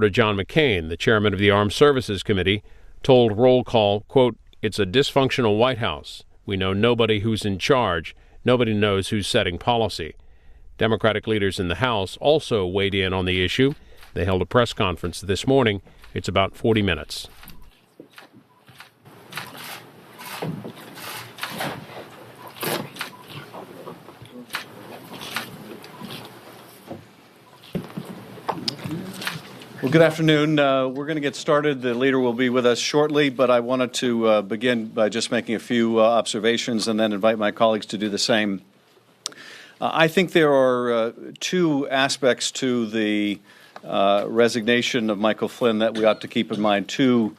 John McCain, the chairman of the Armed Services Committee, told Roll Call, quote, "It's a dysfunctional White House. We know nobody who's in charge. Nobody knows who's setting policy." Democratic leaders in the House also weighed in on the issue. They held a press conference this morning. It's about 40 minutes. Well, good afternoon. We're going to get started. The leader will be with us shortly, but I wanted to begin by just making a few observations and then invite my colleagues to do the same. I think there are two aspects to the resignation of Michael Flynn that we ought to keep in mind, two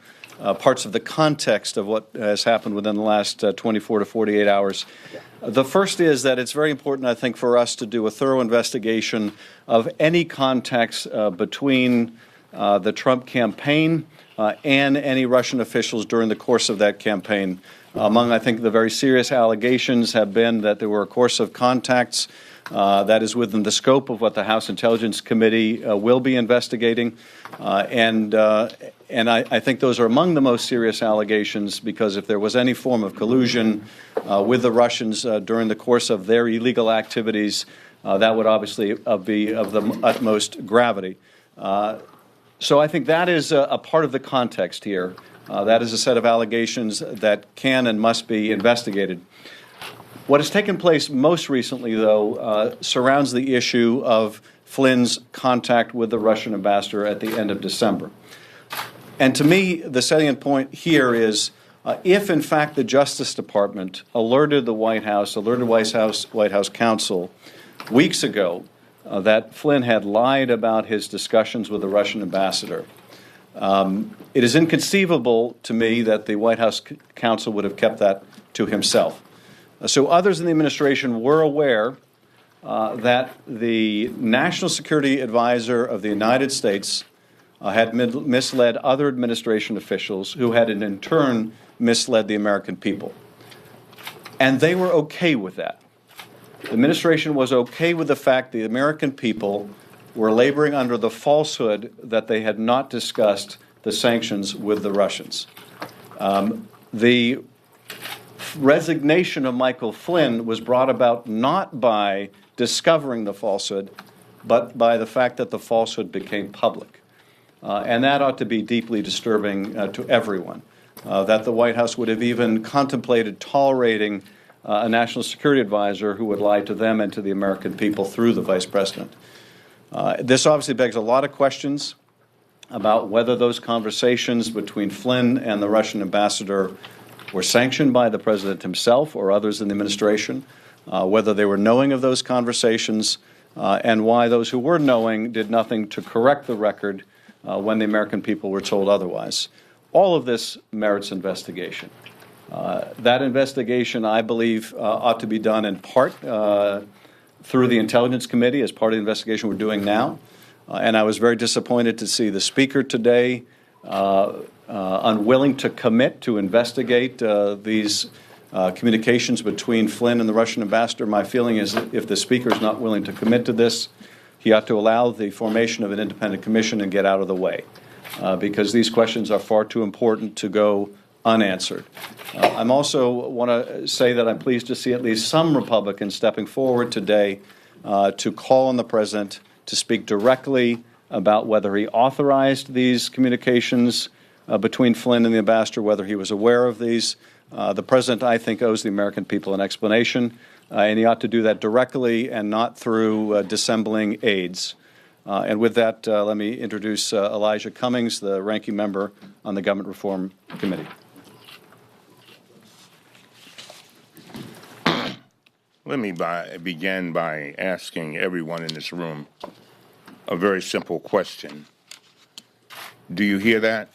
parts of the context of what has happened within the last 24 to 48 hours. The first is that it's very important, I think, for us to do a thorough investigation of any contacts between the Trump campaign and any Russian officials during the course of that campaign. Among, I think, the very serious allegations have been that there were a course of contacts that is within the scope of what the House Intelligence Committee will be investigating. And I think those are among the most serious allegations, because if there was any form of collusion with the Russians during the course of their illegal activities, that would obviously be of the utmost gravity. So I think that is a part of the context here. That is a set of allegations that can and must be investigated. What has taken place most recently, though, surrounds the issue of Flynn's contact with the Russian ambassador at the end of December. And to me, the salient point here is if, in fact, the Justice Department alerted the White House, White House counsel weeks ago that Flynn had lied about his discussions with the Russian ambassador, it is inconceivable to me that the White House counsel would have kept that to himself. So others in the administration were aware that the National Security Advisor of the United States had misled other administration officials who had in turn misled the American people. And they were okay with that. The administration was okay with the fact the American people were laboring under the falsehood that they had not discussed the sanctions with the Russians. The resignation of Michael Flynn was brought about not by discovering the falsehood, but by the fact that the falsehood became public. And that ought to be deeply disturbing to everyone, that the White House would have even contemplated tolerating a national security advisor who would lie to them and to the American people through the vice president. This obviously begs a lot of questions about whether those conversations between Flynn and the Russian ambassador were sanctioned by the president himself or others in the administration, whether they were knowing of those conversations, and why those who were knowing did nothing to correct the record when the American people were told otherwise. All of this merits investigation. That investigation, I believe, ought to be done in part through the Intelligence Committee as part of the investigation we're doing now. And I was very disappointed to see the Speaker today unwilling to commit to investigate these communications between Flynn and the Russian ambassador. My feeling is that if the Speaker is not willing to commit to this, he ought to allow the formation of an independent commission and get out of the way, because these questions are far too important to go unanswered. I'm also want to say that I'm pleased to see at least some Republicans stepping forward today to call on the president to speak directly about whether he authorized these communications between Flynn and the ambassador, whether he was aware of these. The president, I think, owes the American people an explanation, and he ought to do that directly and not through dissembling aides. And with that, let me introduce Elijah Cummings, the ranking member on the Government Reform Committee. Let me begin by asking everyone in this room a very simple question. Do you hear that?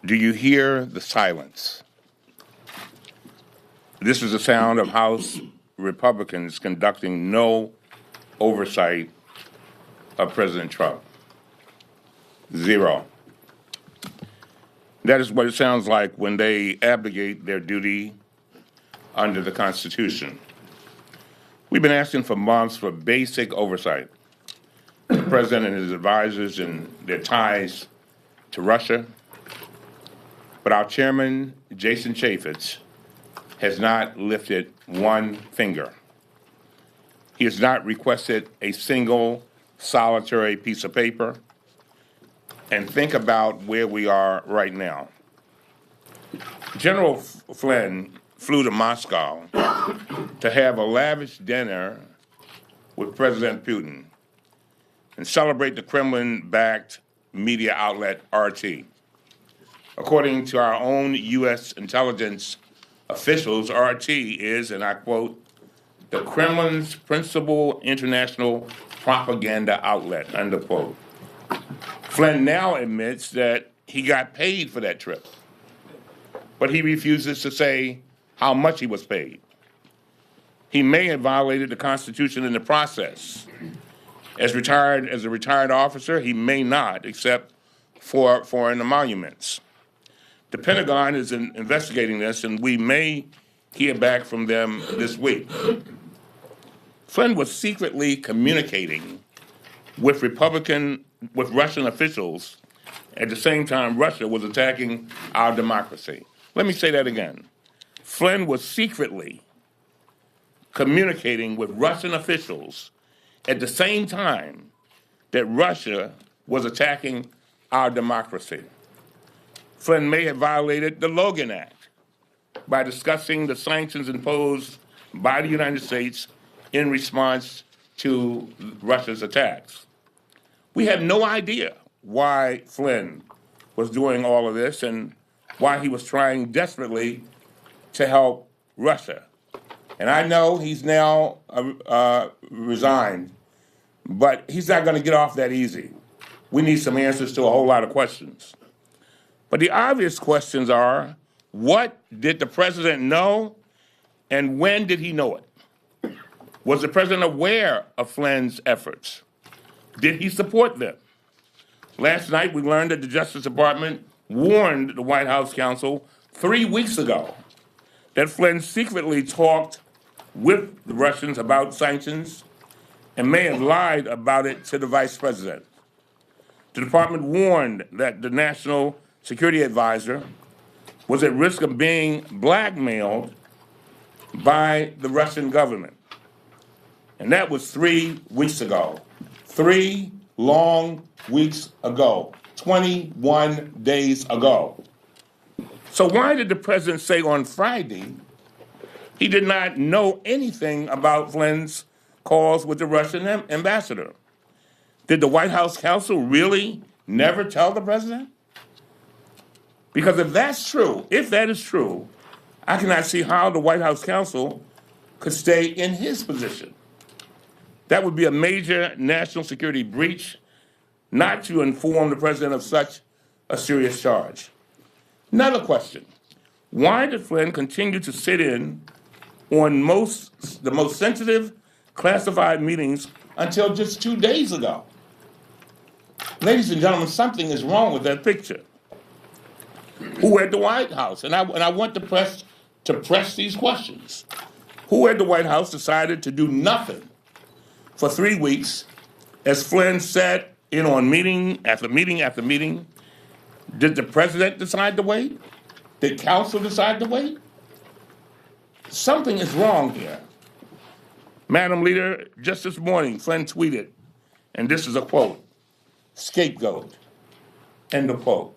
Do you hear the silence? This is the sound of House Republicans conducting no oversight of President Trump. Zero. That is what it sounds like when they abdicate their duty under the Constitution. We've been asking for months for basic oversight. The president and his advisors and their ties to Russia. But our chairman, Jason Chaffetz, has not lifted one finger. He has not requested a single solitary piece of paper. And think about where we are right now. General Flynn flew to Moscow to have a lavish dinner with President Putin and celebrate the Kremlin-backed media outlet RT. According to our own U.S. intelligence officials, RT is, and I quote, the Kremlin's principal international propaganda outlet, unquote. Flynn now admits that he got paid for that trip, but he refuses to say how much he was paid. He may have violated the Constitution in the process. As a retired officer, he may not, except for foreign emoluments. The Pentagon is investigating this, and we may hear back from them this week. Flynn was secretly communicating with Russian officials at the same time Russia was attacking our democracy. Let me say that again. Flynn was secretly communicating with Russian officials at the same time that Russia was attacking our democracy. Flynn may have violated the Logan Act by discussing the sanctions imposed by the United States in response to Russia's attacks. We have no idea why Flynn was doing all of this and why he was trying desperately to help Russia. And I know he's now resigned, but he's not going to get off that easy. We need some answers to a whole lot of questions. But the obvious questions are, what did the president know and when did he know it? Was the president aware of Flynn's efforts? Did he support them? Last night we learned that the Justice Department warned the White House counsel 3 weeks ago that Flynn secretly talked with the Russians about sanctions and may have lied about it to the vice president. The department warned that the National Security Advisor was at risk of being blackmailed by the Russian government. And that was 3 weeks ago. 3 long weeks ago. 21 days ago. So why did the president say on Friday he did not know anything about Flynn's calls with the Russian ambassador? Did the White House counsel really never tell the president? Because if that is true, I cannot see how the White House counsel could stay in his position. That would be a major national security breach not to inform the president of such a serious charge. Another question, why did Flynn continue to sit in on the most sensitive classified meetings until just 2 days ago? Ladies and gentlemen, something is wrong with that picture. Who at the White House? And I want the press to press these questions. Who at the White House decided to do nothing for 3 weeks as Flynn sat in on meeting after meeting after meeting? Did the president decide to wait? Did counsel decide to wait? Something is wrong here. Madam Leader, just this morning, Flynn tweeted, and this is a quote, "Scapegoat," end of quote.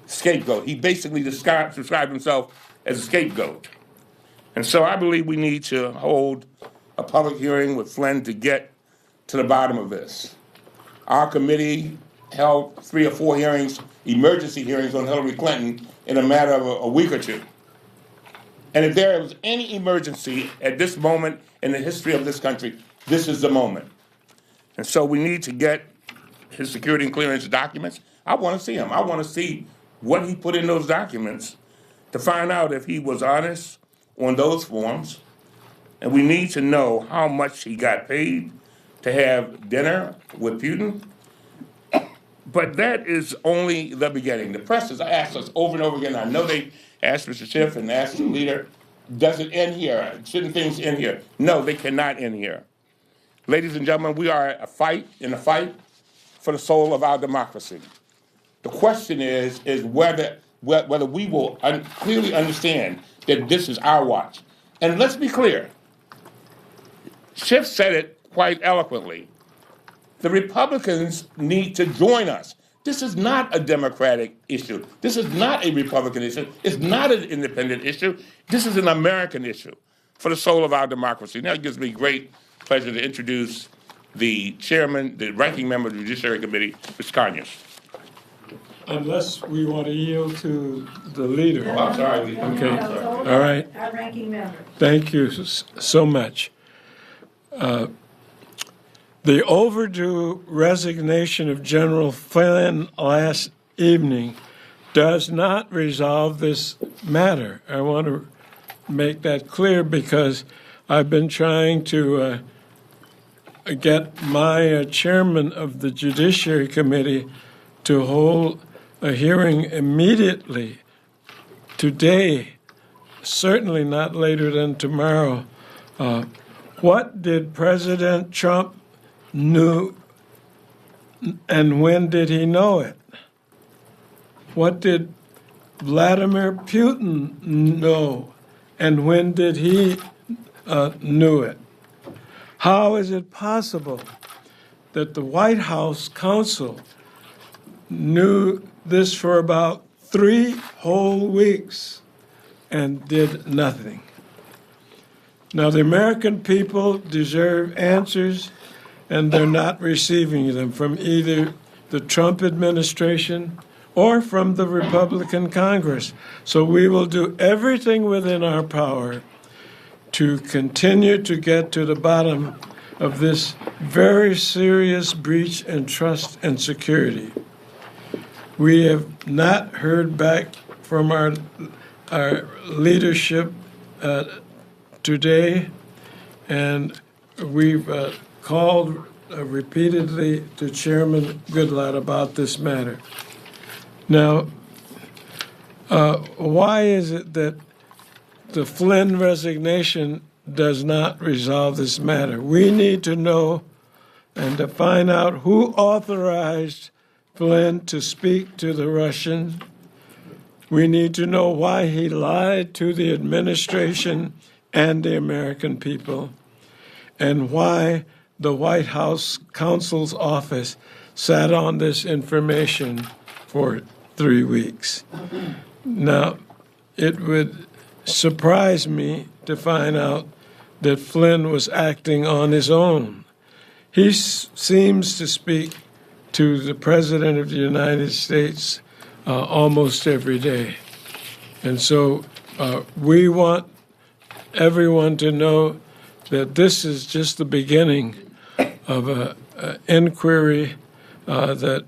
Scapegoat. He basically described himself as a scapegoat. And so I believe we need to hold a public hearing with Flynn to get to the bottom of this. Our committee held 3 or 4 hearings, emergency hearings on Hillary Clinton in a matter of a week or two. And if there was any emergency at this moment in the history of this country, this is the moment. And so we need to get his security and clearance documents. I want to see them. I want to see what he put in those documents to find out if he was honest on those forms. And we need to know how much he got paid to have dinner with Putin. But that is only the beginning. The press has asked us over and over again. I know they asked Mr. Schiff and asked the leader Does it end here? Shouldn't things end here? No, they cannot end here. Ladies and gentlemen, we are in a fight for the soul of our democracy. The question is whether we will clearly understand that this is our watch. And let's be clear. Schiff said it quite eloquently. The Republicans need to join us. This is not a Democratic issue. This is not a Republican issue. It's not an independent issue. This is an American issue for the soul of our democracy. Now it gives me great pleasure to introduce the chairman, the ranking member of the Judiciary Committee, Mr. Conyers. Unless we want to yield to the leader. Oh, I'm sorry. Okay. All right. Our ranking member. Thank you so much. The overdue resignation of General Flynn last evening does not resolve this matter. I want to make that clear because I've been trying to get my chairman of the Judiciary Committee to hold a hearing immediately today, certainly not later than tomorrow. What did President Trump knew, and when did he know it? What did Vladimir Putin know, and when did he knew it? How is it possible that the White House counsel knew this for about 3 whole weeks and did nothing? Now, the American people deserve answers, and they're not receiving them from either the Trump administration or from the Republican Congress. So we will do everything within our power to continue to get to the bottom of this very serious breach in trust and security. We have not heard back from our leadership today, and we've called repeatedly to Chairman Goodlatte about this matter. Now, why is it that the Flynn resignation does not resolve this matter? We need to know and to find out who authorized Flynn to speak to the Russians. We need to know why he lied to the administration and the American people, and why the White House counsel's office sat on this information for 3 weeks. Now, it would surprise me to find out that Flynn was acting on his own. He seems to speak to the President of the United States almost every day. And so we want everyone to know that this is just the beginning of an inquiry, that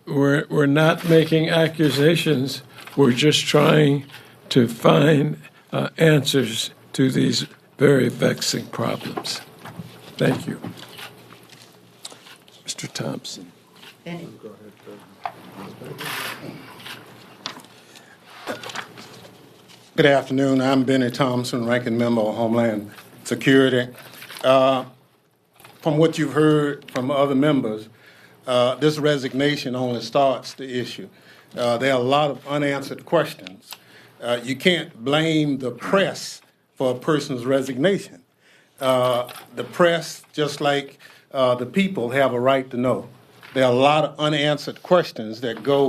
we're not making accusations. We're just trying to find answers to these very vexing problems. Thank you. Mr. Thompson. Good afternoon. I'm Benny Thompson, Ranking Member of Homeland Security. From what you've heard from other members, this resignation only starts the issue. There are a lot of unanswered questions. You can't blame the press for a person's resignation. The press, just like the people, have a right to know. There are a lot of unanswered questions that go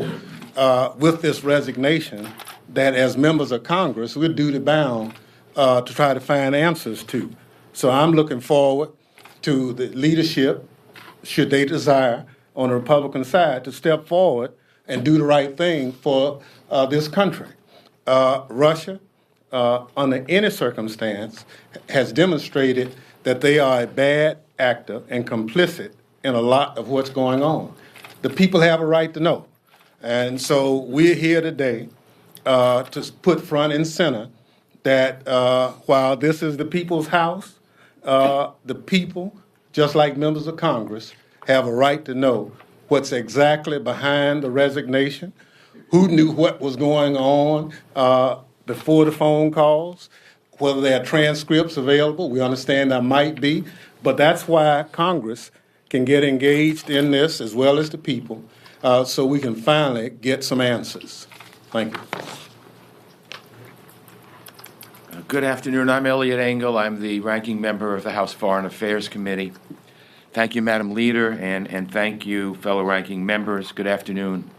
with this resignation that, as members of Congress, we're duty bound to try to find answers to. So I'm looking forward to the leadership, should they desire, on the Republican side, to step forward and do the right thing for this country. Russia, under any circumstance, has demonstrated that they are a bad actor and complicit in a lot of what's going on. The people have a right to know. And so we're here today to put front and center that while this is the people's house, the people, just like members of Congress, have a right to know what's exactly behind the resignation, who knew what was going on before the phone calls, whether there are transcripts available. We understand there might be, but that's why Congress can get engaged in this as well as the people, so we can finally get some answers. Thank you. Good afternoon. I'm Elliot Engel. I'm the ranking member of the House Foreign Affairs Committee. Thank you, Madam Leader, and thank you, fellow ranking members. Good afternoon.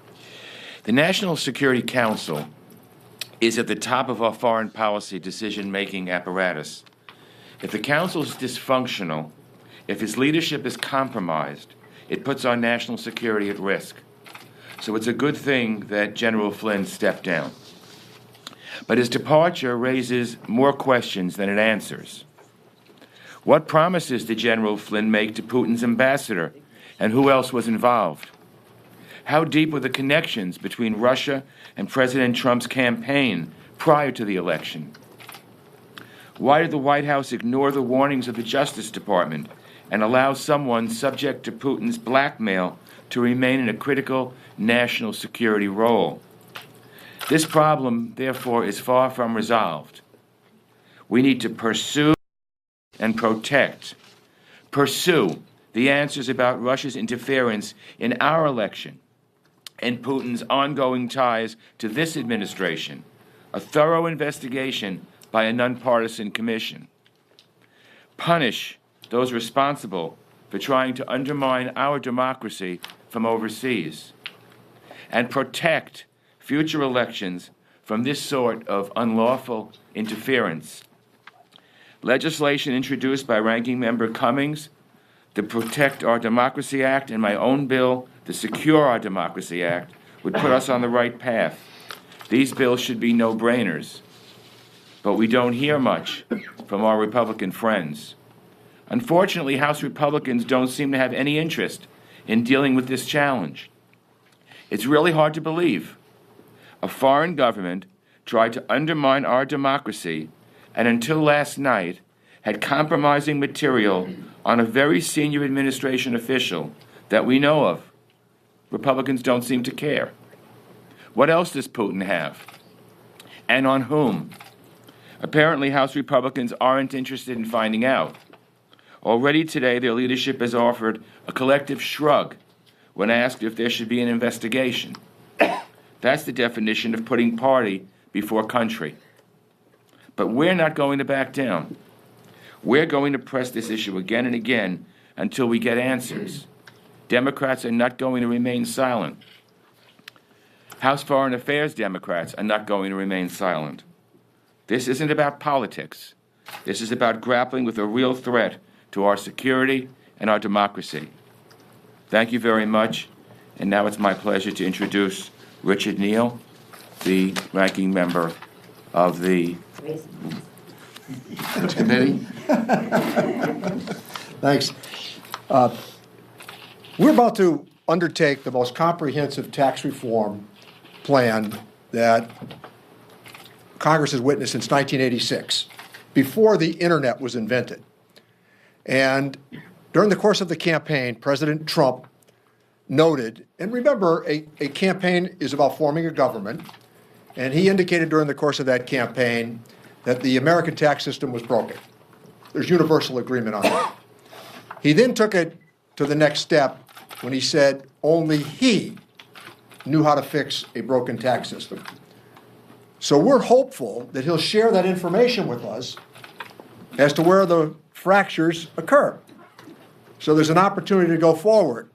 The National Security Council is at the top of our foreign policy decision-making apparatus. If the Council is dysfunctional, if its leadership is compromised, it puts our national security at risk. So it's a good thing that General Flynn stepped down. But his departure raises more questions than it answers. What promises did General Flynn make to Putin's ambassador, and who else was involved? How deep were the connections between Russia and President Trump's campaign prior to the election? Why did the White House ignore the warnings of the Justice Department and allow someone subject to Putin's blackmail to remain in a critical national security role? This problem, therefore, is far from resolved. We need to pursue and protect. Pursue the answers about Russia's interference in our election and Putin's ongoing ties to this administration, a thorough investigation by a nonpartisan commission. Punish those responsible for trying to undermine our democracy from overseas, and protect future elections from this sort of unlawful interference. Legislation introduced by Ranking Member Cummings, the Protect Our Democracy Act, and my own bill, the Secure Our Democracy Act, would put us on the right path. These bills should be no-brainers, but we don't hear much from our Republican friends. Unfortunately, House Republicans don't seem to have any interest in dealing with this challenge. It's really hard to believe. A foreign government tried to undermine our democracy and until last night had compromising material on a very senior administration official that we know of. Republicans don't seem to care. What else does Putin have? And on whom? Apparently, House Republicans aren't interested in finding out. Already today, their leadership has offered a collective shrug when asked if there should be an investigation. That's the definition of putting party before country. But we're not going to back down. We're going to press this issue again and again until we get answers. Democrats are not going to remain silent. House Foreign Affairs Democrats are not going to remain silent. This isn't about politics. This is about grappling with a real threat to our security and our democracy. Thank you very much. And now it's my pleasure to introduce Richard Neal, the ranking member of the committee. Thanks. We're about to undertake the most comprehensive tax reform plan that Congress has witnessed since 1986, before the internet was invented. And during the course of the campaign, President Trump noted, and remember, a campaign is about forming a government, and he indicated during the course of that campaign that the American tax system was broken. There's universal agreement on that. He then took it to the next step when he said only he knew how to fix a broken tax system. So we're hopeful that he'll share that information with us as to where the fractures occur. So there's an opportunity to go forward.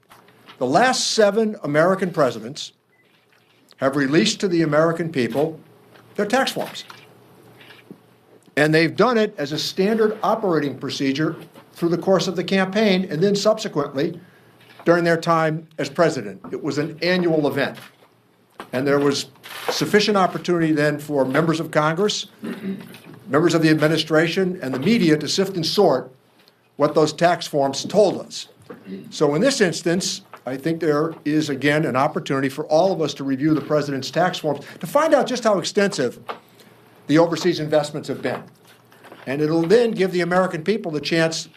The last 7 American presidents have released to the American people their tax forms. And they've done it as a standard operating procedure through the course of the campaign and then subsequently during their time as president. It was an annual event. And there was sufficient opportunity then for members of Congress, members of the administration, and the media to sift and sort what those tax forms told us. So in this instance, I think there is, again, an opportunity for all of us to review the president's tax forms to find out just how extensive the overseas investments have been. And it'll then give the American people the chance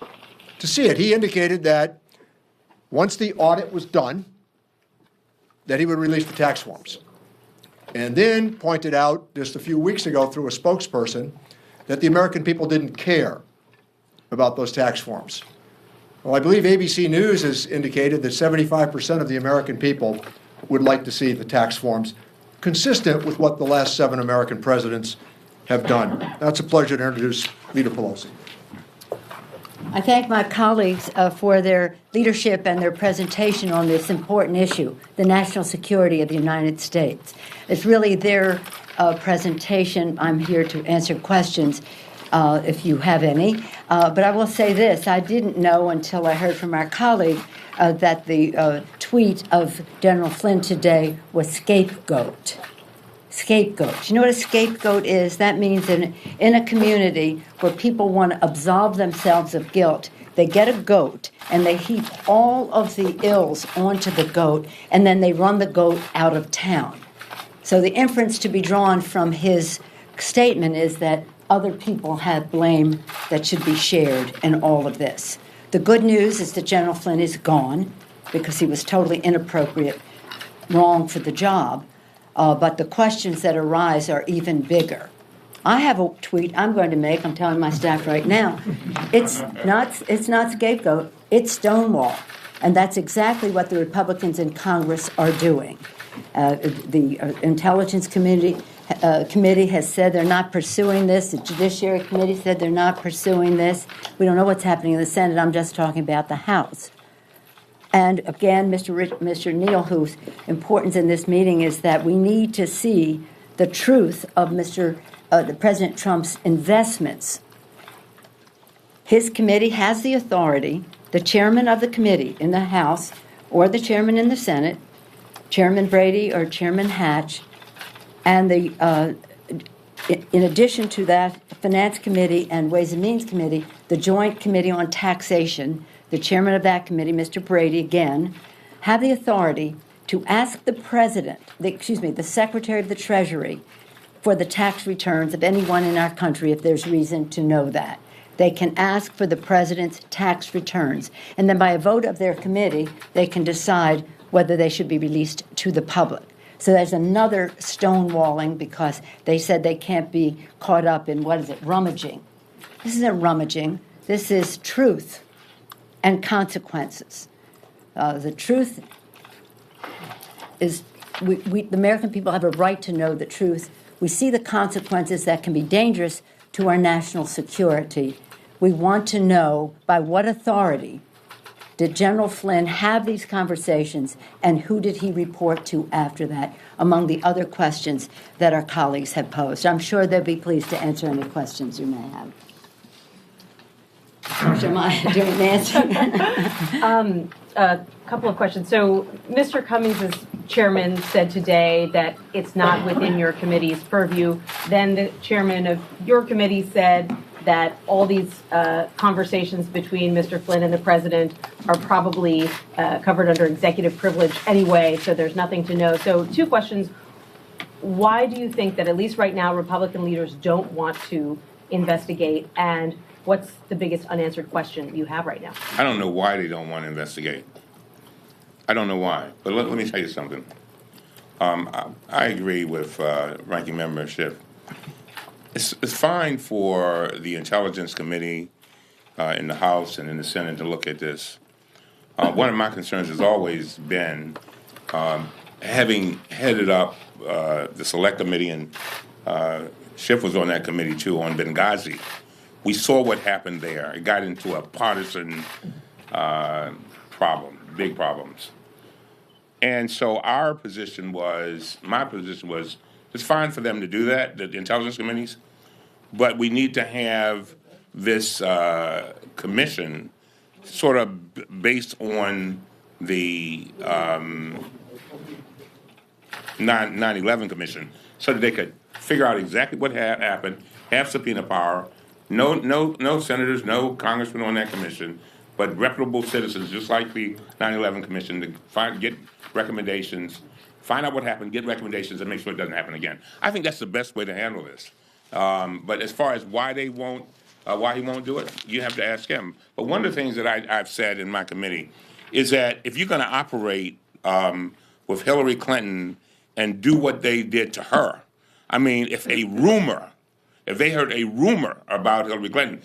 to see it. He indicated that once the audit was done, that he would release the tax forms. and then pointed out just a few weeks ago through a spokesperson that the American people didn't care about those tax forms. Well, I believe ABC News has indicated that 75% of the American people would like to see the tax forms consistent with what the last 7 American presidents have done. Now it's a pleasure to introduce Leader Pelosi. I thank my colleagues for their leadership and their presentation on this important issue, the national security of the United States. It's really their presentation. I'm here to answer questions if you have any. But I will say this, I didn't know until I heard from our colleague that the tweet of General Flynn today was scapegoat. Scapegoat. You know what a scapegoat is? That means in a community where people want to absolve themselves of guilt, they get a goat and they heap all of the ills onto the goat, and then they run the goat out of town. So the inference to be drawn from his statement is that other people have blame that should be shared in all of this. The good news is that General Flynn is gone because he was totally inappropriate, wrong for the job. But the questions that arise are even bigger. I have a tweet I'm going to make. I'm telling my staff right now. It's not scapegoat. It's Stonewall, and that's exactly what the Republicans in Congress are doing. The Intelligence Committee has said they're not pursuing this. The Judiciary Committee said they're not pursuing this. We don't know what's happening in the Senate. I'm just talking about the House. And again, Mr. Neal, whose importance in this meeting is that we need to see the truth of the President Trump's investments. His committee has the authority, the chairman of the committee in the House or the chairman in the Senate, Chairman Brady or Chairman Hatch, and in addition to that, the Finance Committee and Ways and Means Committee, the Joint Committee on Taxation, the chairman of that committee, Mr. Brady, again, have the authority to ask the the Secretary of the Treasury for the tax returns of anyone in our country if there's reason to know that. They can ask for the president's tax returns, and then by a vote of their committee, they can decide whether they should be released to the public. So there's another stonewalling because they said they can't be caught up in, rummaging. This isn't rummaging. This is truth and consequences. The truth is the American people have a right to know the truth. We see the consequences that can be dangerous to our national security. We want to know by what authority did General Flynn have these conversations, and who did he report to after that, among the other questions that our colleagues have posed. I'm sure they'll be pleased to answer any questions you may have. Am I doing Nancy? A couple of questions. So Mr. Cummings, as chairman, said today that it's not within your committee's purview. Then the chairman of your committee said that all these conversations between Mr. Flynn and the president are probably covered under executive privilege anyway, so there's nothing to know. So 2 questions. Why do you think that, at least right now, Republican leaders don't want to investigate? And what's the biggest unanswered question you have right now? I don't know why they don't want to investigate. I don't know why. But let me tell you something. I agree with Ranking Member Schiff. It's fine for the Intelligence Committee in the House and in the Senate to look at this. One of my concerns has always been, having headed up the Select Committee, and Schiff was on that committee too, on Benghazi. We saw what happened there. It got into a partisan problem, big problems. And so my position was, it's fine for them to do that, the intelligence committees, but we need to have this commission sort of based on the 9/11 commission, so that they could figure out exactly what happened, have subpoena power. No senators, no congressmen on that commission, but reputable citizens, just like the 9/11 commission, to get recommendations, find out what happened, get recommendations, and make sure it doesn't happen again. I think that's the best way to handle this. But as far as why he won't do it, you have to ask him. But one of the things that I've said in my committee is that if you're going to operate with Hillary Clinton and do what they did to her. I mean, if they heard a rumor about Hillary Clinton,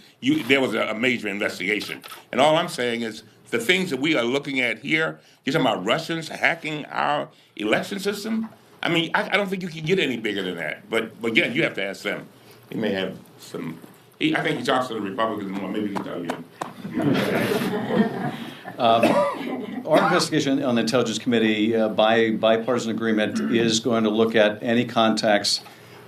there was a major investigation. And all I'm saying is the things that we are looking at here, you're talking about Russians hacking our election system? I mean, I don't think you can get any bigger than that. But again, you have to ask them. He may have some. I think he talks to the Republicans more. Maybe he can tell you. Our investigation on the Intelligence Committee, by bipartisan agreement, is going to look at any contacts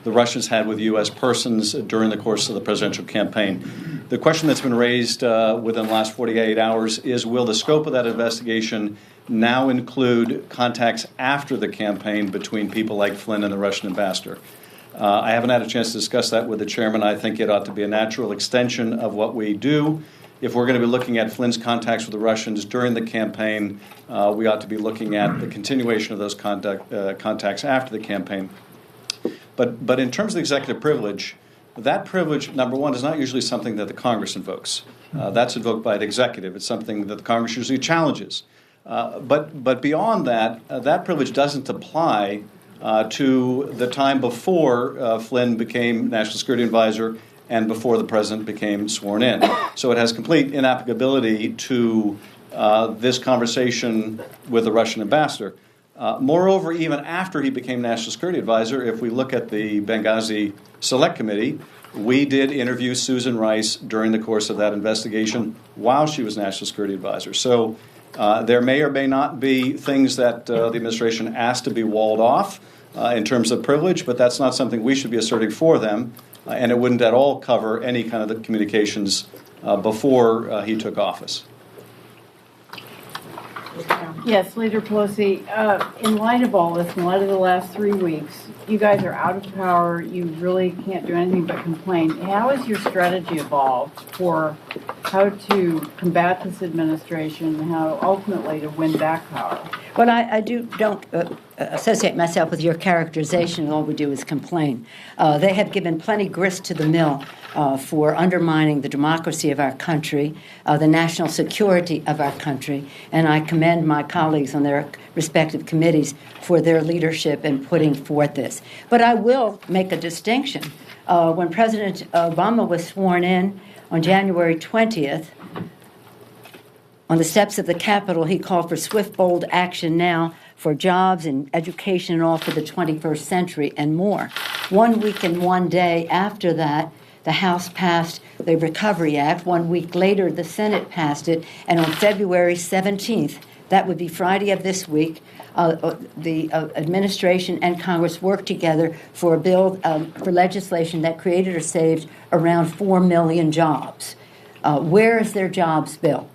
the Russians had with U.S. persons during the course of the presidential campaign. The question that's been raised within the last 48 hours is, will the scope of that investigation now include contacts after the campaign between people like Flynn and the Russian ambassador? I haven't had a chance to discuss that with the chairman. I think it ought to be a natural extension of what we do. If we're going to be looking at Flynn's contacts with the Russians during the campaign, we ought to be looking at the continuation of those contacts after the campaign. But in terms of the executive privilege, that privilege, number one, is not usually something that the Congress invokes. That's invoked by the executive. It's something that the Congress usually challenges. But beyond that, that privilege doesn't apply to the time before Flynn became National Security Advisor and before the president became sworn in. So it has complete inapplicability to this conversation with the Russian ambassador. Moreover, even after he became National Security Advisor, if we look at the Benghazi Select Committee, we did interview Susan Rice during the course of that investigation while she was National Security Advisor. So there may or may not be things that the administration asked to be walled off in terms of privilege, but that's not something we should be asserting for them, and it wouldn't at all cover any kind of the communications before he took office. Yes, Leader Pelosi, in light of all this, in light of the last 3 weeks, you guys are out of power. You really can't do anything but complain. How has your strategy evolved for how to combat this administration and how ultimately to win back power? Well, I don't associate myself with your characterization. All we do is complain. They have given plenty grist to the mill for undermining the democracy of our country, the national security of our country, and I commend my colleagues on their respective committees for their leadership in putting forth this. But I will make a distinction. When President Obama was sworn in on January 20th, on the steps of the Capitol, he called for swift, bold action now for jobs and education and all for the 21st century and more. 1 week and 1 day after that, the House passed the Recovery Act. 1 week later, the Senate passed it. And on February 17th, that would be Friday of this week, the administration and Congress worked together for a bill for legislation that created or saved around 4 million jobs. Where is their jobs bill?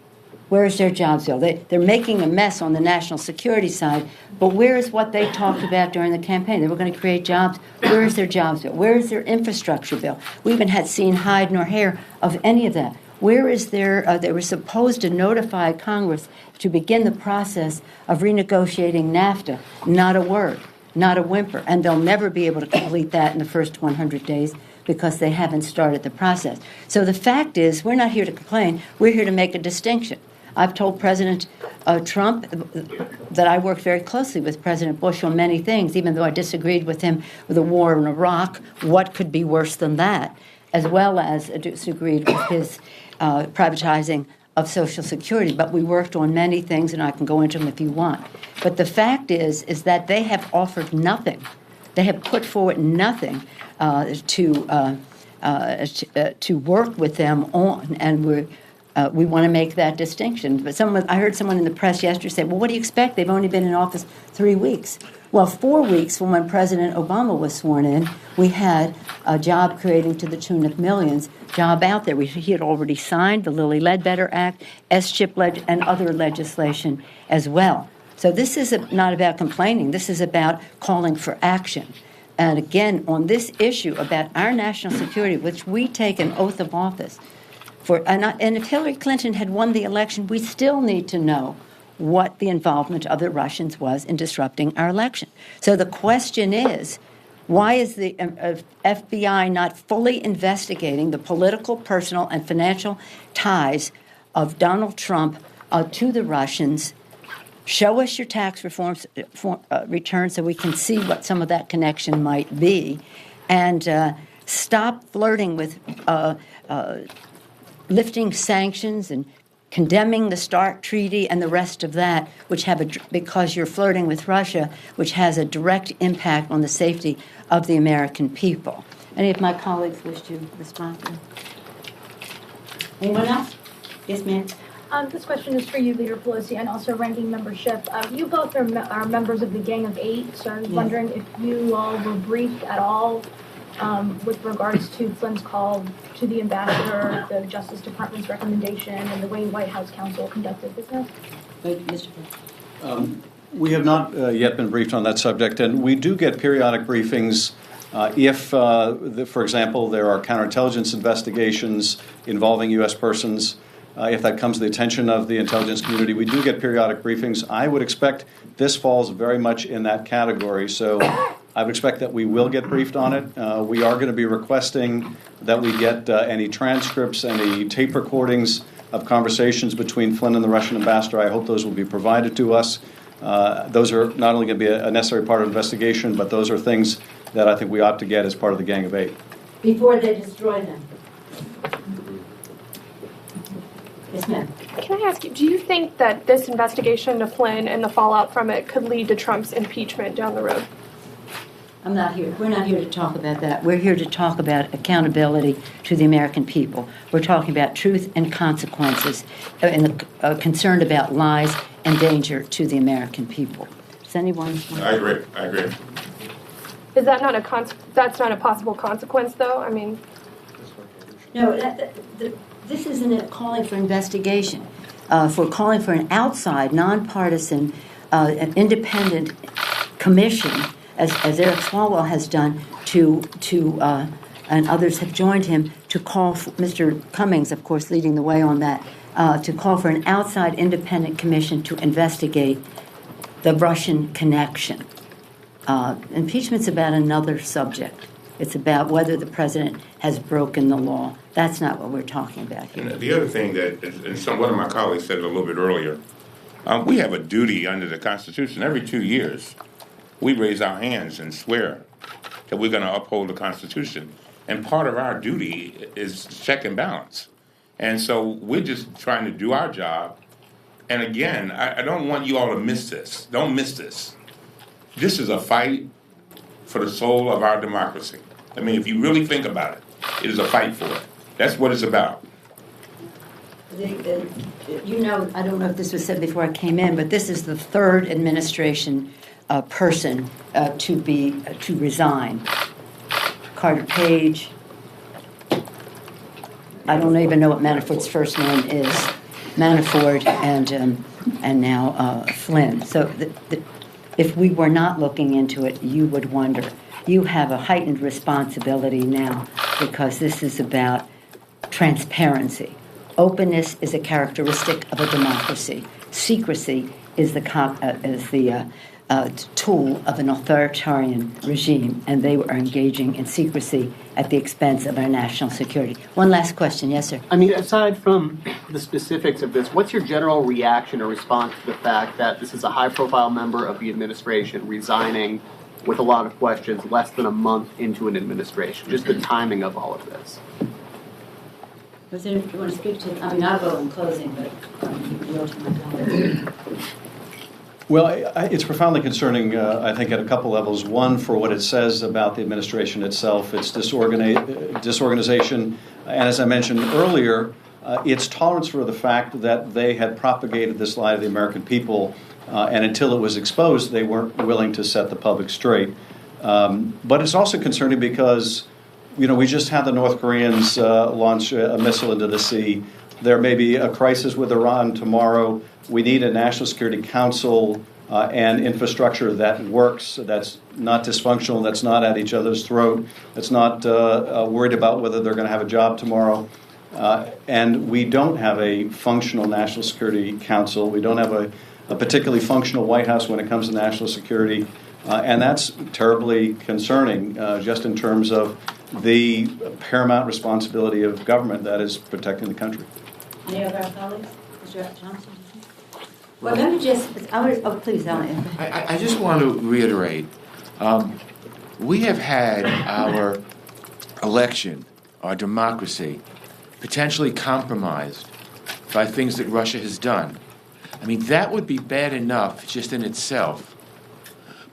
Where is their jobs bill? They're making a mess on the national security side, but where is what they talked about during the campaign? They were going to create jobs. Where is their jobs bill? Where is their infrastructure bill? We even had seen hide nor hair of any of that. Where is their, they were supposed to notify Congress to begin the process of renegotiating NAFTA. Not a word, not a whimper. And they'll never be able to complete that in the first 100 days because they haven't started the process. So the fact is, we're not here to complain. We're here to make a distinction. I've told President Trump that I worked very closely with President Bush on many things, even though I disagreed with him with the war in Iraq. What could be worse than that? As well as disagreed with his privatizing of Social Security. But we worked on many things, and I can go into them if you want. But the fact is that they have offered nothing. They have put forward nothing to work with them on, and we want to make that distinction. But I heard someone in the press yesterday say, well, what do you expect? They've only been in office 3 weeks. Well, 4 weeks from when President Obama was sworn in, we had a job creating to the tune of millions job out there. He had already signed the Lilly Ledbetter Act, S-chip and other legislation as well. So this is not about complaining. This is about calling for action. And again, on this issue about our national security, which we take an oath of office for, and if Hillary Clinton had won the election, we still need to know what the involvement of the Russians was in disrupting our election. So the question is, why is the FBI not fully investigating the political, personal, and financial ties of Donald Trump to the Russians show us your tax return so we can see what some of that connection might be, and stop flirting with lifting sanctions and condemning the START Treaty and the rest of that, which because you're flirting with Russia, which has a direct impact on the safety of the American people. Any of my colleagues wish to respond to that? Anyone else? Yes, ma'am. This question is for you, Leader Pelosi, and also Ranking Member Schiff. You both are members of the Gang of Eight, so I was wondering if you all were briefed at all with regards to Flynn's call to the ambassador, the Justice Department's recommendation, and the way White House counsel conducted business. We have not yet been briefed on that subject, and we do get periodic briefings if, for example, there are counterintelligence investigations involving U.S. persons. If that comes to the attention of the intelligence community, we do get periodic briefings. I would expect this falls very much in that category, so I would expect that we will get briefed on it. We are going to be requesting that we get any transcripts, any tape recordings of conversations between Flynn and the Russian ambassador. I hope those will be provided to us. Those are not only going to be a necessary part of the investigation, but those are things that I think we ought to get as part of the Gang of Eight. Before they destroy them. Yes, ma'am. Can I ask you, do you think that this investigation into Flynn and the fallout from it could lead to Trump's impeachment down the road? We're not here to talk about that. We're here to talk about accountability to the American people. We're talking about truth and consequences and concerned about lies and danger to the American people. Does anyone? I agree. Is that not that's not a possible consequence, though? I mean, no. This isn't calling for investigation. For calling for an outside, nonpartisan, independent commission, as Eric Swalwell has done, and others have joined him, to call for Mr. Cummings, of course, leading the way on that, to call for an outside independent commission to investigate the Russian connection. Impeachment's about another subject. It's about whether the president has broken the law. That's not what we're talking about here. And the other thing one of my colleagues said it a little bit earlier, we have a duty under the Constitution. Every 2 years, we raise our hands and swear that we're going to uphold the Constitution. And part of our duty is check and balance. And so we're just trying to do our job. And again, I don't want you all to miss this. Don't miss this. This is a fight for the soul of our democracy. I mean, if you really think about it, it is a fight for it. That's what it's about. You know, I don't know if this was said before I came in, but this is the third administration person to resign. Carter Page. I don't even know what Manafort's first name is. Manafort and now Flynn. So if we were not looking into it, you would wonder. You have a heightened responsibility now because this is about transparency. Openness is a characteristic of a democracy. Secrecy is the tool of an authoritarian regime, and they are engaging in secrecy at the expense of our national security. One last question. Yes, sir. I mean, aside from the specifics of this, what's your general reaction or response to the fact that this is a high-profile member of the administration resigning with a lot of questions less than a month into an administration? Just the timing of all of this. Do you want to speak to? I mean, I'll go in closing, but you go to my colleagues. Well, it's profoundly concerning, I think, at a couple levels. One, for what it says about the administration itself, its disorganization, and as I mentioned earlier, its tolerance for the fact that they had propagated this lie to the American people, and until it was exposed, they weren't willing to set the public straight. But it's also concerning because, you know, we just had the North Koreans launch a missile into the sea. There may be a crisis with Iran tomorrow. We need a National Security Council and infrastructure that works, that's not dysfunctional, that's not at each other's throat, that's not worried about whether they're going to have a job tomorrow. And we don't have a functional National Security Council. We don't have a particularly functional White House when it comes to national security. And that's terribly concerning, just in terms of the paramount responsibility of government, that is protecting the country. Any of our colleagues? Mr. Johnson? Well, let me just, please, Ellen. I just want to reiterate, we have had our election, our democracy, potentially compromised by things that Russia has done. I mean, that would be bad enough just in itself.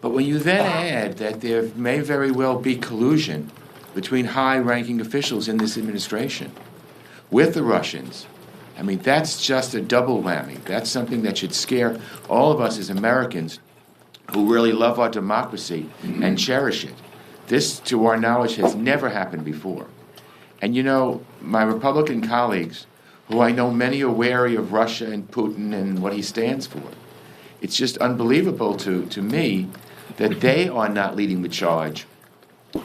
But when you then add that there may very well be collusion between high-ranking officials in this administration with the Russians, I mean, that's just a double whammy. That's something that should scare all of us as Americans who really love our democracy and cherish it. This, to our knowledge, has never happened before. And you know, my Republican colleagues, who I know many are wary of Russia and Putin and what he stands for, it's just unbelievable to me that they are not leading the charge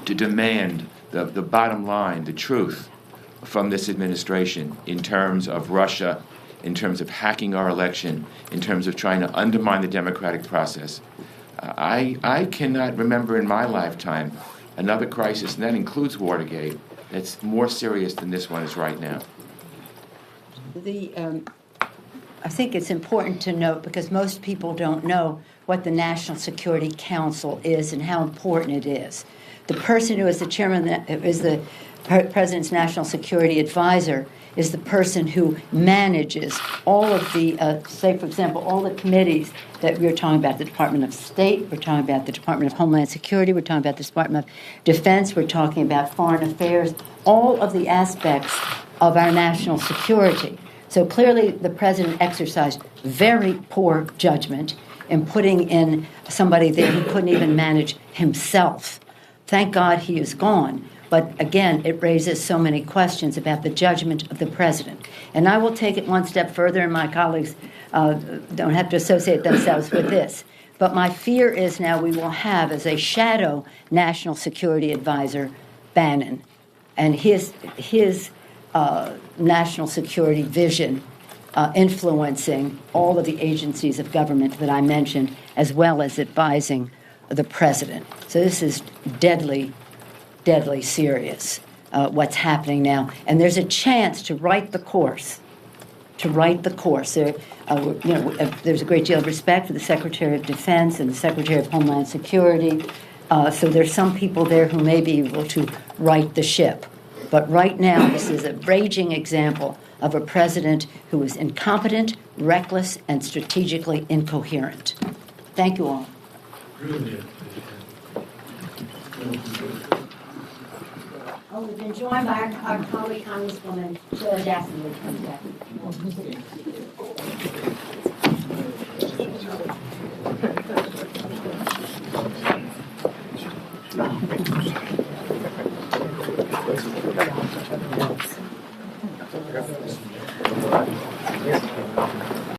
to demand the bottom line, the truth, from this administration in terms of Russia, in terms of hacking our election, in terms of trying to undermine the democratic process. I cannot remember in my lifetime another crisis, and that includes Watergate, that's more serious than this one is right now. I think it's important to note, because most people don't know what the National Security Council is and how important it is. The person who is the chairman, is the President's National Security Advisor, is the person who manages all of the, say, for example, all the committees that we're talking about, the Department of State, we're talking about the Department of Homeland Security, we're talking about the Department of Defense, we're talking about Foreign Affairs, all of the aspects of our national security. So clearly the President exercised very poor judgment in putting in somebody there who couldn't even manage himself. Thank God he is gone. But again, it raises so many questions about the judgment of the President. And I will take it one step further, and my colleagues don't have to associate themselves with this. But my fear is now we will have as a shadow National Security Advisor Bannon, and his national security vision influencing all of the agencies of government that I mentioned, as well as advising the President. So this is deadly serious, what's happening now. And there's a chance to right the course. There, there's a great deal of respect for the Secretary of Defense and the Secretary of Homeland Security. So there's some people there who may be able to right the ship. But right now, this is a raging example of a president who is incompetent, reckless, and strategically incoherent. Thank you all. We've been joined by our colleague, Congresswoman Sheila Jackson.